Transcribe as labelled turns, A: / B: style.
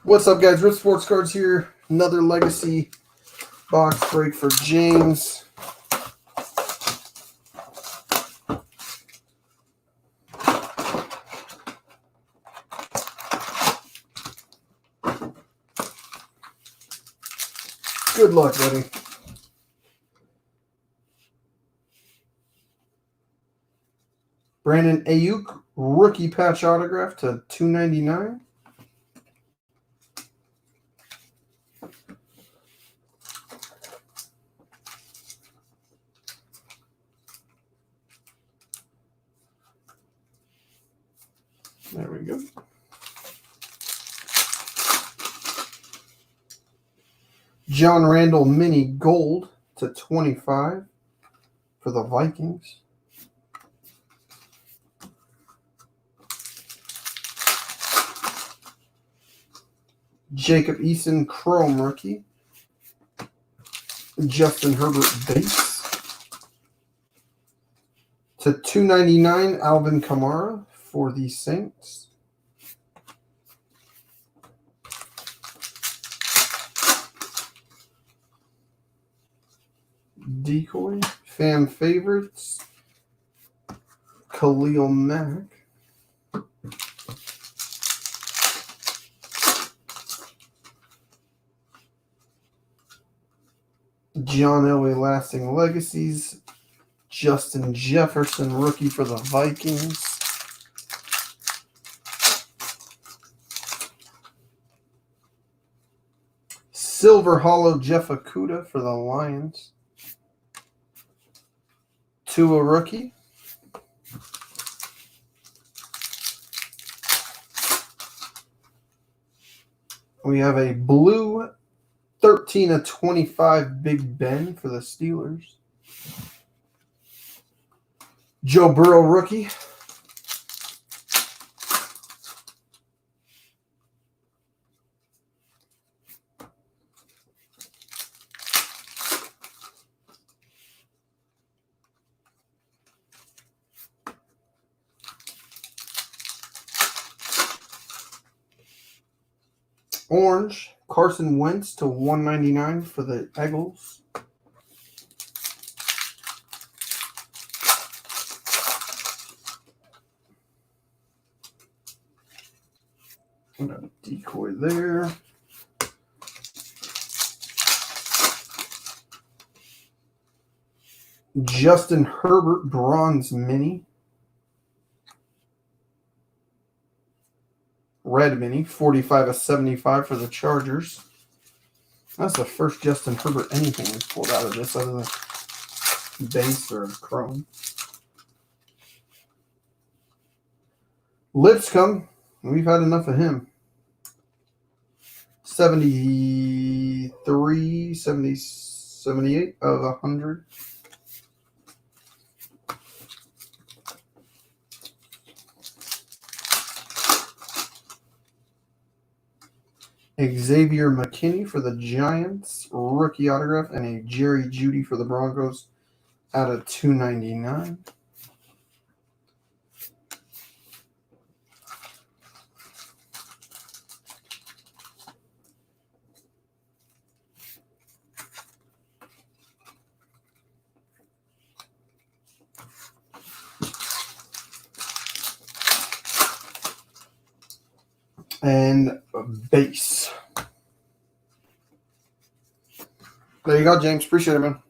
A: What's up, guys? Rip Sports Cards here. Another legacy box break for James. Good luck, buddy. Brandon Ayuk, rookie patch autograph to $2.99. There we go. John Randall mini gold to 25 for the Vikings. Jacob Eason chrome rookie. Justin Herbert base to $2.99. Alvin Kamara for the Saints. Decoy, fan favorites, Khalil Mack. John Elway lasting legacies, Justin Jefferson rookie for the Vikings. Silver Hollow Jeff Okudah for the Lions. Tua rookie. We have a blue 13/25 Big Ben for the Steelers. Joe Burrow rookie. Orange, Carson Wentz to $1.99 for the Eagles. Got a decoy there. Justin Herbert bronze mini. Red mini, 45/75 for the Chargers. That's the first Justin Herbert anything is pulled out of this other than base or chrome. Lipscomb, we've had enough of him. 73, 70, 78 of 100. Xavier McKinney for the Giants, rookie autograph, and a Jerry Jeudy for the Broncos out of $2.99. And base. There you go, James. Appreciate it, man.